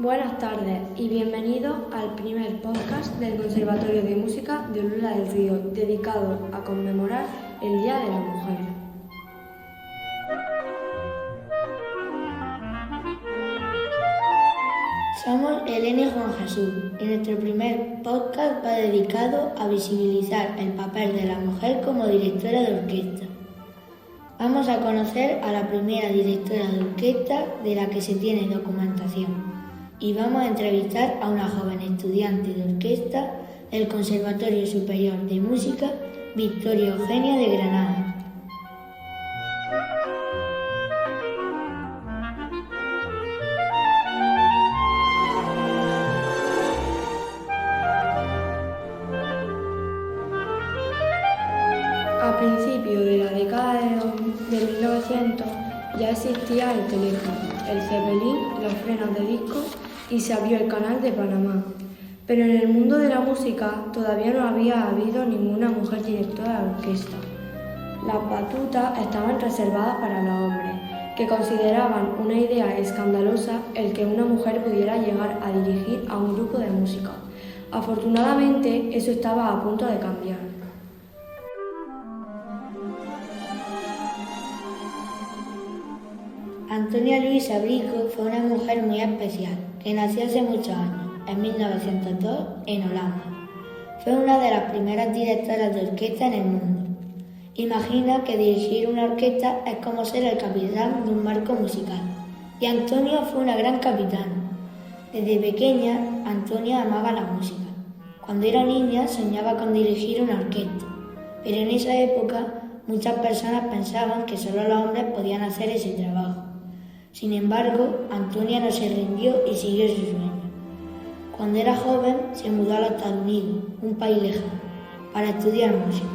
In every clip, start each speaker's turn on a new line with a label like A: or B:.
A: Buenas tardes y bienvenidos al primer podcast del Conservatorio de Música de Olula del Río, dedicado a conmemorar el Día de la Mujer.
B: Somos Elena y Juan Jesús y nuestro primer podcast va dedicado a visibilizar el papel de la mujer como directora de orquesta. Vamos a conocer a la primera directora de orquesta de la que se tiene documentación y vamos a entrevistar a una joven estudiante de orquesta del Conservatorio Superior de Música Victoria Eugenia de Granada.
A: A principios de la década de 1900 ya existía el teléfono, el Zeppelin, los frenos de disco y se abrió el canal de Panamá. Pero en el mundo de la música todavía no había habido ninguna mujer directora de orquesta. Las batutas estaban reservadas para los hombres, que consideraban una idea escandalosa el que una mujer pudiera llegar a dirigir a un grupo de música. Afortunadamente, eso estaba a punto de cambiar.
B: Antonia Luisa Brico fue una mujer muy especial, que nació hace muchos años, en 1902, en Holanda. Fue una de las primeras directoras de orquesta en el mundo. Imagina que dirigir una orquesta es como ser el capitán de un barco musical, y Antonia fue una gran capitana. Desde pequeña, Antonia amaba la música. Cuando era niña soñaba con dirigir una orquesta, pero en esa época muchas personas pensaban que solo los hombres podían hacer ese trabajo. Sin embargo, Antonia no se rindió y siguió su sueño. Cuando era joven, se mudó a los Estados Unidos, un país lejano, para estudiar música.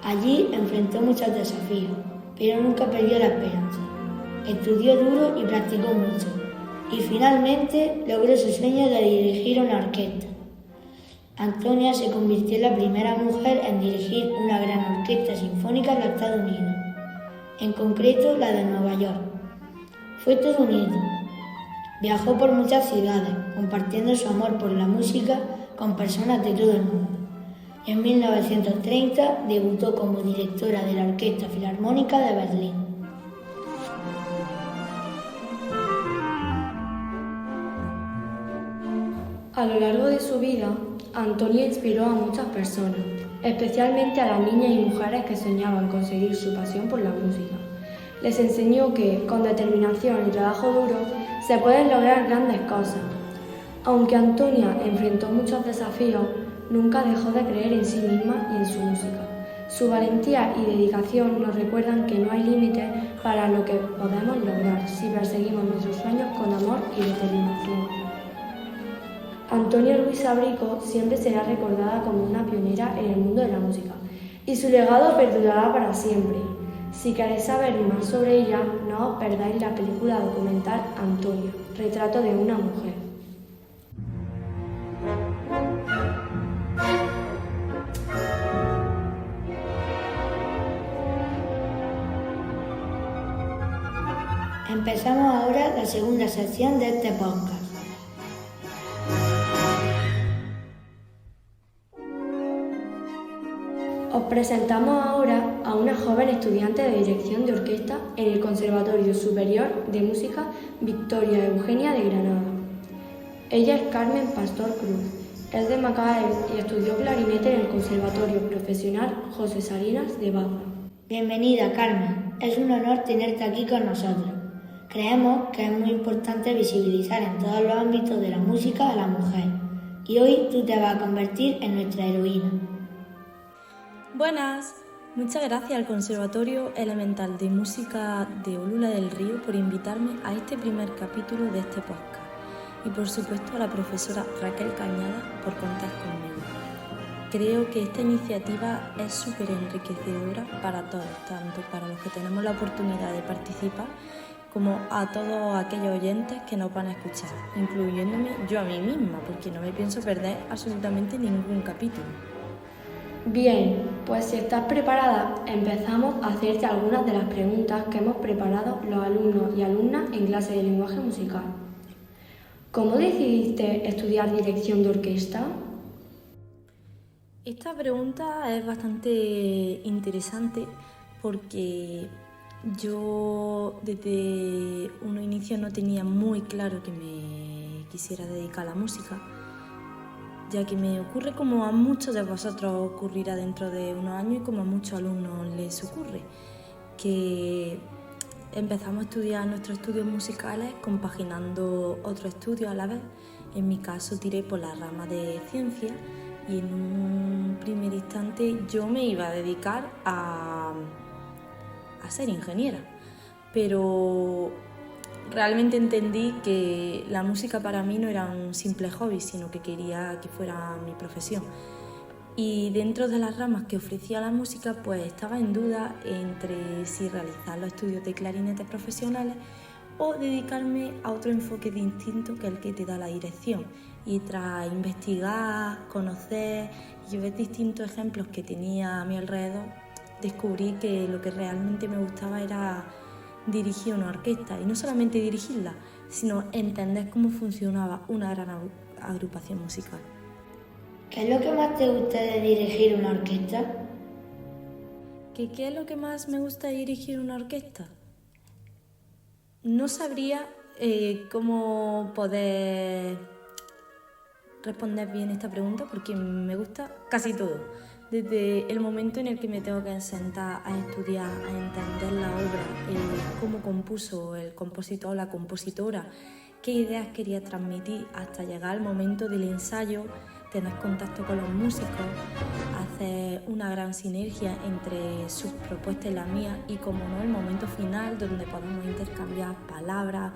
B: Allí enfrentó muchos desafíos, pero nunca perdió la esperanza. Estudió duro y practicó mucho, y finalmente logró su sueño de dirigir una orquesta. Antonia se convirtió en la primera mujer en dirigir una gran orquesta sinfónica en los Estados Unidos, en concreto la de Nueva York. Fue todo un hito. Viajó por muchas ciudades, compartiendo su amor por la música con personas de todo el mundo. En 1930 debutó como directora de la Orquesta Filarmónica de Berlín.
A: A lo largo de su vida, Antonia inspiró a muchas personas, especialmente a las niñas y mujeres que soñaban conseguir su pasión por la música. Les enseñó que, con determinación y trabajo duro, se pueden lograr grandes cosas. Aunque Antonia enfrentó muchos desafíos, nunca dejó de creer en sí misma y en su música. Su valentía y dedicación nos recuerdan que no hay límites para lo que podemos lograr si perseguimos nuestros sueños con amor y determinación. Antonia Luisa Brico siempre será recordada como una pionera en el mundo de la música y su legado perdurará para siempre. Si queréis saber más sobre ella, no os perdáis la película documental Antonia, retrato de una mujer.
B: Empezamos ahora la segunda sección de este podcast.
A: Os presentamos ahora a una joven estudiante de dirección de orquesta en el Conservatorio Superior de Música Victoria Eugenia de Granada. Ella es Carmen Pastor Cruz, es de Macael y estudió clarinete en el Conservatorio Profesional José Salinas de Baza.
B: Bienvenida, Carmen. Es un honor tenerte aquí con nosotros. Creemos que es muy importante visibilizar en todos los ámbitos de la música a la mujer. Y hoy tú te vas a convertir en nuestra heroína.
C: Buenas, muchas gracias al Conservatorio Elemental de Música de Olula del Río por invitarme a este primer capítulo de este podcast y por supuesto a la profesora Raquel Cañada por contar conmigo. Creo que esta iniciativa es súper enriquecedora para todos, tanto para los que tenemos la oportunidad de participar como a todos aquellos oyentes que nos van a escuchar, incluyéndome yo a mí misma, porque no me pienso perder absolutamente ningún capítulo.
A: Bien, pues si estás preparada, empezamos a hacerte algunas de las preguntas que hemos preparado los alumnos y alumnas en clase de lenguaje musical. ¿Cómo decidiste estudiar dirección de orquesta?
C: Esta pregunta es bastante interesante porque yo desde un inicio no tenía muy claro que me quisiera dedicar a la música, ya que me ocurre como a muchos de vosotros ocurrirá dentro de unos años y como a muchos alumnos les ocurre, que empezamos a estudiar nuestros estudios musicales compaginando otros estudios a la vez. En mi caso tiré por la rama de ciencia y en un primer instante yo me iba a dedicar a ser ingeniera, pero realmente entendí que la música para mí no era un simple hobby, sino que quería que fuera mi profesión. Y dentro de las ramas que ofrecía la música, pues estaba en duda entre si realizar los estudios de clarinete profesionales o dedicarme a otro enfoque distinto que el que te da la dirección. Y tras investigar, conocer y ver distintos ejemplos que tenía a mi alrededor, descubrí que lo que realmente me gustaba era dirigir una orquesta, y no solamente dirigirla, sino entender cómo funcionaba una gran agrupación musical.
B: ¿Qué es lo que más te gusta de dirigir una orquesta?
C: ¿Qué es lo que más me gusta de dirigir una orquesta? No sabría cómo poder responder bien esta pregunta porque me gusta casi todo. Desde el momento en el que me tengo que sentar a estudiar, a entender la obra, cómo compuso el compositor o la compositora, qué ideas quería transmitir, hasta llegar al momento del ensayo, tener contacto con los músicos, hacer una gran sinergia entre sus propuestas y las mías y, como no, el momento final donde podemos intercambiar palabras,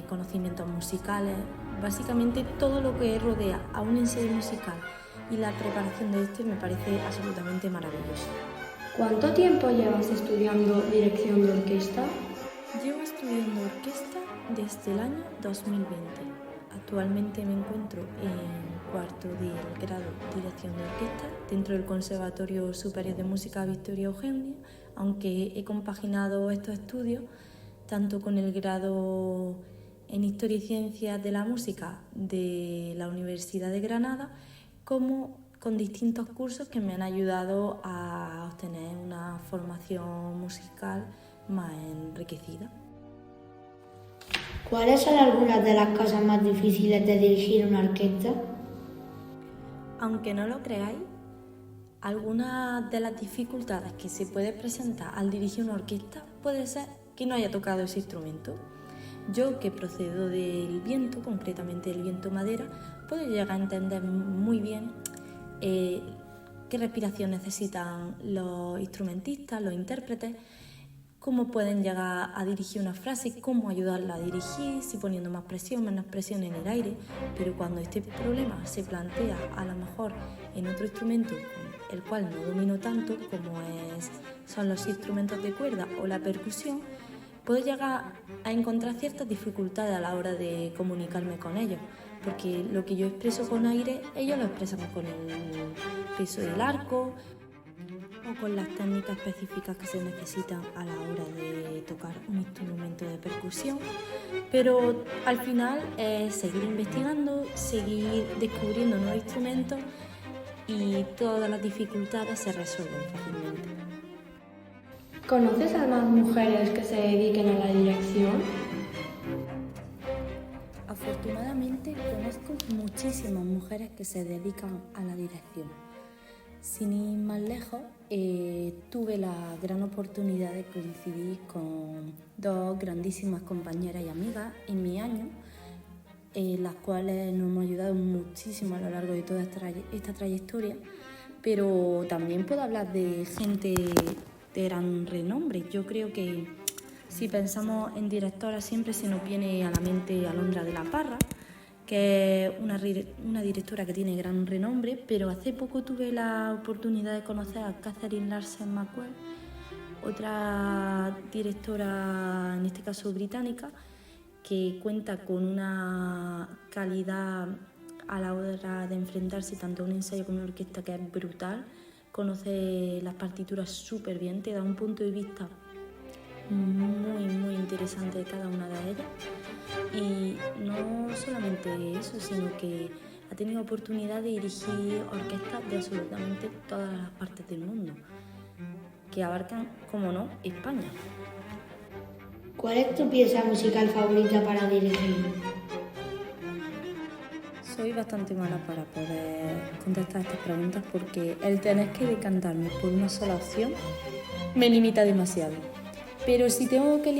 C: conocimientos musicales, básicamente todo lo que rodea a un ensayo musical y la preparación de este me parece absolutamente maravilloso.
A: ¿Cuánto tiempo llevas estudiando dirección de orquesta?
C: Llevo estudiando orquesta desde el año 2020. Actualmente me encuentro en cuarto del grado Dirección de Orquesta dentro del Conservatorio Superior de Música Victoria Eugenia, aunque he compaginado estos estudios tanto con el grado en Historia y Ciencias de la Música de la Universidad de Granada, como con distintos cursos que me han ayudado a obtener una formación musical más enriquecida.
B: ¿Cuáles son algunas de las cosas más difíciles de dirigir una orquesta?
C: Aunque no lo creáis, algunas de las dificultades que se puede presentar al dirigir una orquesta puede ser que no haya tocado ese instrumento. Yo, que procedo del viento, concretamente del viento madera, puedo llegar a entender muy bien qué respiración necesitan los instrumentistas, los intérpretes, cómo pueden llegar a dirigir una frase, cómo ayudarla a dirigir, si poniendo más presión, menos presión en el aire. Pero cuando este problema se plantea a lo mejor en otro instrumento con el cual no domino tanto, como son los instrumentos de cuerda o la percusión, puedo llegar a encontrar ciertas dificultades a la hora de comunicarme con ellos, porque lo que yo expreso con aire, ellos lo expresan con el peso del arco o con las técnicas específicas que se necesitan a la hora de tocar un instrumento de percusión. Pero al final es seguir investigando, seguir descubriendo nuevos instrumentos y todas las dificultades se resuelven fácilmente.
A: ¿Conoces a más mujeres que se dediquen a la dirección?
C: Afortunadamente conozco muchísimas mujeres que se dedican a la dirección. Sin ir más lejos, tuve la gran oportunidad de coincidir con dos grandísimas compañeras y amigas en mi año, las cuales nos hemos ayudado muchísimo a lo largo de toda esta trayectoria, pero también puedo hablar de gente de gran renombre. Yo creo que si pensamos en directora siempre se nos viene a la mente Alondra de la Parra, que es una directora que tiene gran renombre, pero hace poco tuve la oportunidad de conocer a Catherine Larsen McQueen, otra directora, en este caso británica, que cuenta con una calidad a la hora de enfrentarse tanto a un ensayo como a una orquesta que es brutal. Conoce las partituras súper bien, te da un punto de vista muy interesante cada una de ellas. Y no solamente eso, sino que ha tenido oportunidad de dirigir orquestas de absolutamente todas las partes del mundo, que abarcan, como no, España.
B: ¿Cuál es tu pieza musical favorita para dirigir?
C: Soy bastante mala para poder contestar estas preguntas porque el tener que decantarme por una sola opción me limita demasiado. Pero si tengo que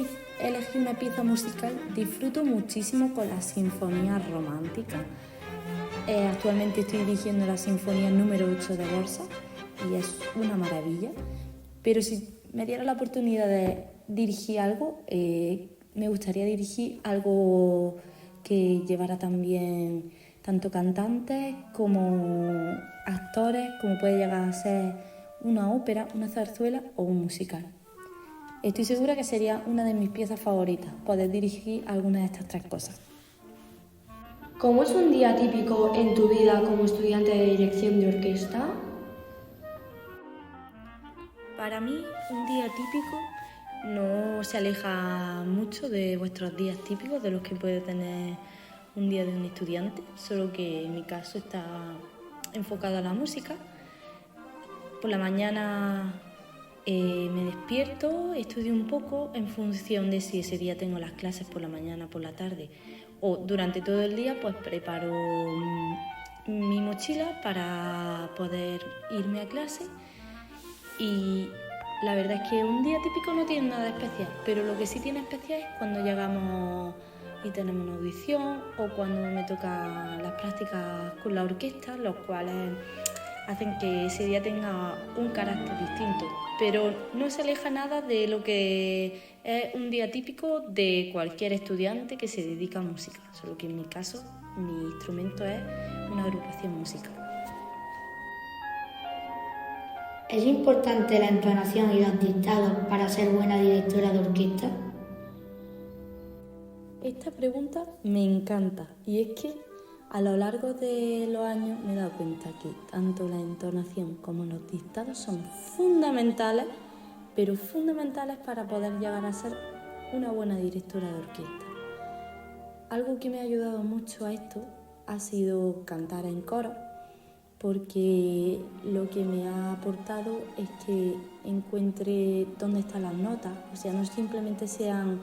C: elegir una pieza musical, disfruto muchísimo con las sinfonías románticas. Actualmente estoy dirigiendo la sinfonía número 8 de Borsa y es una maravilla. Pero si me diera la oportunidad de dirigir algo, me gustaría dirigir algo que llevara también tanto cantantes como actores, como puede llegar a ser una ópera, una zarzuela o un musical. Estoy segura que sería una de mis piezas favoritas, poder dirigir alguna de estas tres cosas.
A: ¿Cómo es un día típico en tu vida como estudiante de dirección de orquesta?
C: Para mí, un día típico no se aleja mucho de vuestros días típicos, de los que puede tener un día de un estudiante, solo que en mi caso está enfocado a la música. Por la mañana me despierto, estudio un poco en función de si ese día tengo las clases por la mañana, por la tarde o durante todo el día, pues preparo mi mochila para poder irme a clase. Y la verdad es que un día típico no tiene nada especial, pero lo que sí tiene especial es cuando llegamos y tenemos una audición o cuando me tocan las prácticas con la orquesta, los cuales hacen que ese día tenga un carácter distinto. Pero no se aleja nada de lo que es un día típico de cualquier estudiante que se dedica a música, solo que en mi caso mi instrumento es una agrupación musical.
B: ¿Es importante la entonación y los dictados para ser buena directora de orquesta?
C: Esta pregunta me encanta y es que a lo largo de los años me he dado cuenta que tanto la entonación como los dictados son fundamentales, pero fundamentales para poder llegar a ser una buena directora de orquesta. Algo que me ha ayudado mucho a esto ha sido cantar en coro, porque lo que me ha aportado es que encuentre dónde están las notas, o sea, no simplemente sean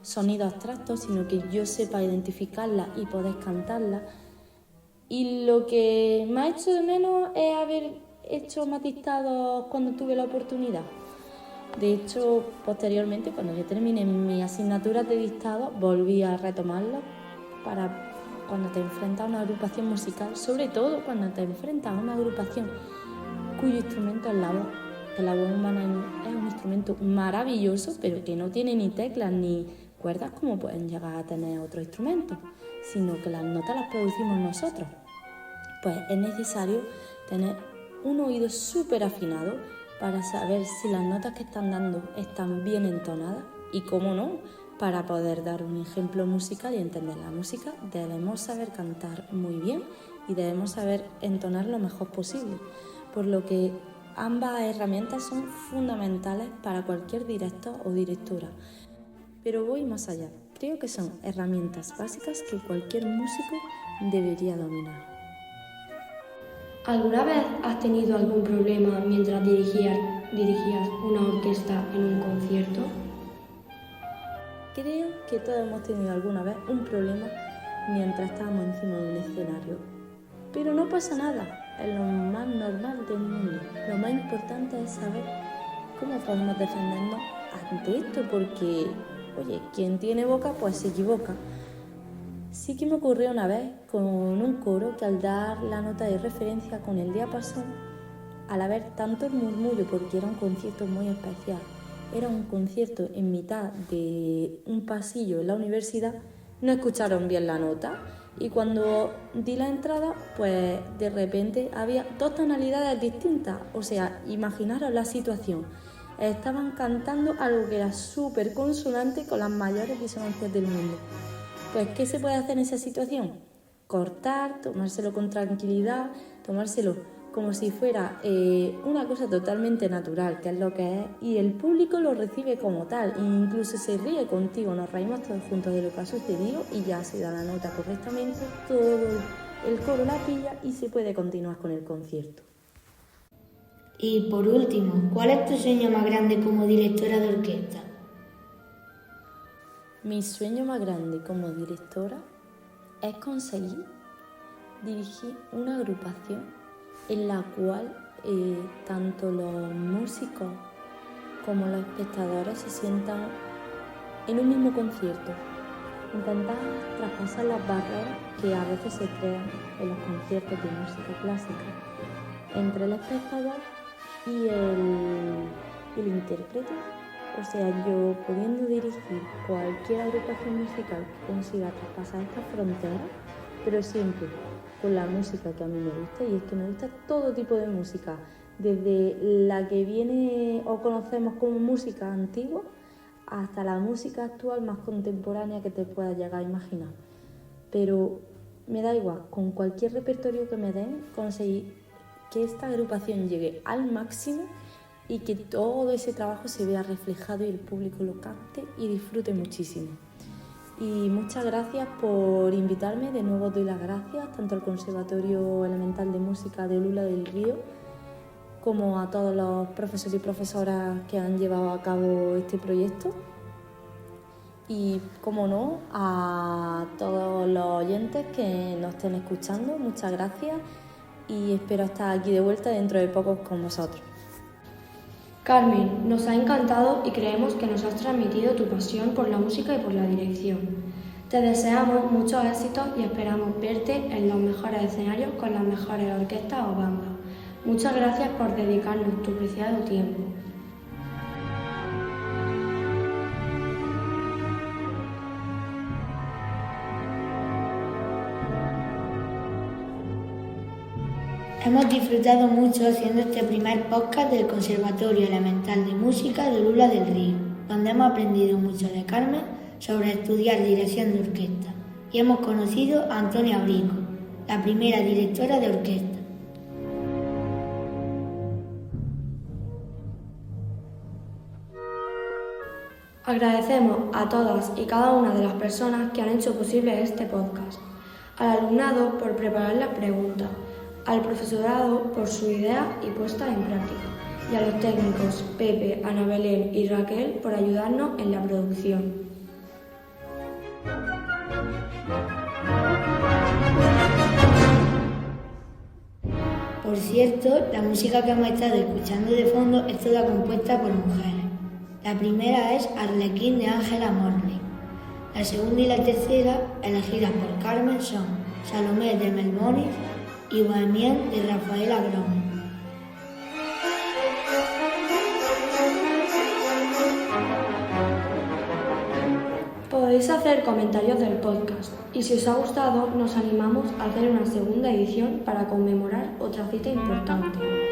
C: sonidos abstractos, sino que yo sepa identificarlas y poder cantarlas. Y lo que me ha hecho de menos es haber hecho más dictados cuando tuve la oportunidad. De hecho, posteriormente, cuando yo terminé mi asignatura de dictado, volví a retomarlo para cuando te enfrentas a una agrupación musical, sobre todo cuando te enfrentas a una agrupación cuyo instrumento es la voz. La voz humana es un instrumento maravilloso, pero que no tiene ni teclas ni cuerdas como pueden llegar a tener otros instrumentos, sino que las notas las producimos nosotros. Pues es necesario tener un oído súper afinado para saber si las notas que están dando están bien entonadas y, cómo no, para poder dar un ejemplo musical y entender la música, debemos saber cantar muy bien y debemos saber entonar lo mejor posible, por lo que ambas herramientas son fundamentales para cualquier director o directora. Pero voy más allá, creo que son herramientas básicas que cualquier músico debería dominar.
A: ¿Alguna vez has tenido algún problema mientras dirigías una orquesta en un concierto?
C: Creo que todos hemos tenido alguna vez un problema mientras estábamos encima de un escenario. Pero no pasa nada, es lo más normal del mundo. Lo más importante es saber cómo podemos defendernos ante esto, porque, oye, quien tiene boca pues se equivoca. Sí que me ocurrió una vez con un coro que al dar la nota de referencia con el diapasón, al haber tanto murmullo, porque era un concierto muy especial, era un concierto en mitad de un pasillo en la universidad, no escucharon bien la nota y cuando di la entrada, pues de repente había dos tonalidades distintas. O sea, imaginaros la situación. Estaban cantando algo que era súper consonante con las mayores disonancias del mundo. Pues, ¿qué se puede hacer en esa situación? Cortar, tomárselo con tranquilidad, tomárselo como si fuera una cosa totalmente natural, que es lo que es, y el público lo recibe como tal, e incluso se ríe contigo, nos reímos todos juntos de lo que ha sucedido y ya se da la nota correctamente, todo el coro la pilla y se puede continuar con el concierto.
B: Y por último, ¿cuál es tu sueño más grande como directora de orquesta?
C: Mi sueño más grande como directora es conseguir dirigir una agrupación en la cual tanto los músicos como los espectadores se sientan en un mismo concierto. Intentar traspasar las barreras que a veces se crean en los conciertos de música clásica entre el espectador y el intérprete. O sea, yo pudiendo dirigir cualquier agrupación musical que consiga traspasar esta frontera, pero siempre con la música que a mí me gusta, y es que me gusta todo tipo de música, desde la que viene o conocemos como música antigua hasta la música actual más contemporánea que te puedas llegar a imaginar. Pero me da igual, con cualquier repertorio que me den, conseguir que esta agrupación llegue al máximo y que todo ese trabajo se vea reflejado y el público lo capte y disfrute muchísimo. Y muchas gracias por invitarme, de nuevo doy las gracias tanto al Conservatorio Elemental de Música de Olula del Río como a todos los profesores y profesoras que han llevado a cabo este proyecto y, como no, a todos los oyentes que nos estén escuchando, muchas gracias y espero estar aquí de vuelta dentro de poco con vosotros.
A: Carmen, nos ha encantado y creemos que nos has transmitido tu pasión por la música y por la dirección. Te deseamos muchos éxitos y esperamos verte en los mejores escenarios con las mejores orquestas o bandas. Muchas gracias por dedicarnos tu preciado tiempo.
B: Hemos disfrutado mucho haciendo este primer podcast del Conservatorio Elemental de Música de Olula del Río, donde hemos aprendido mucho de Carmen sobre estudiar dirección de orquesta y hemos conocido a Antonia Brico, la primera directora de orquesta.
A: Agradecemos a todas y cada una de las personas que han hecho posible este podcast, al alumnado por preparar las preguntas, al profesorado por su idea y puesta en práctica, y a los técnicos Pepe, Ana Belén y Raquel por ayudarnos en la producción.
B: Por cierto, la música que hemos estado escuchando de fondo es toda compuesta por mujeres. La primera es Arlequín de Ángela Morley. La segunda y la tercera, elegidas por Carmen, son Salomé de Melbonis y Bohemien de Rafaela Grón.
A: Podéis hacer comentarios del podcast y si os ha gustado nos animamos a hacer una segunda edición para conmemorar otra cita importante.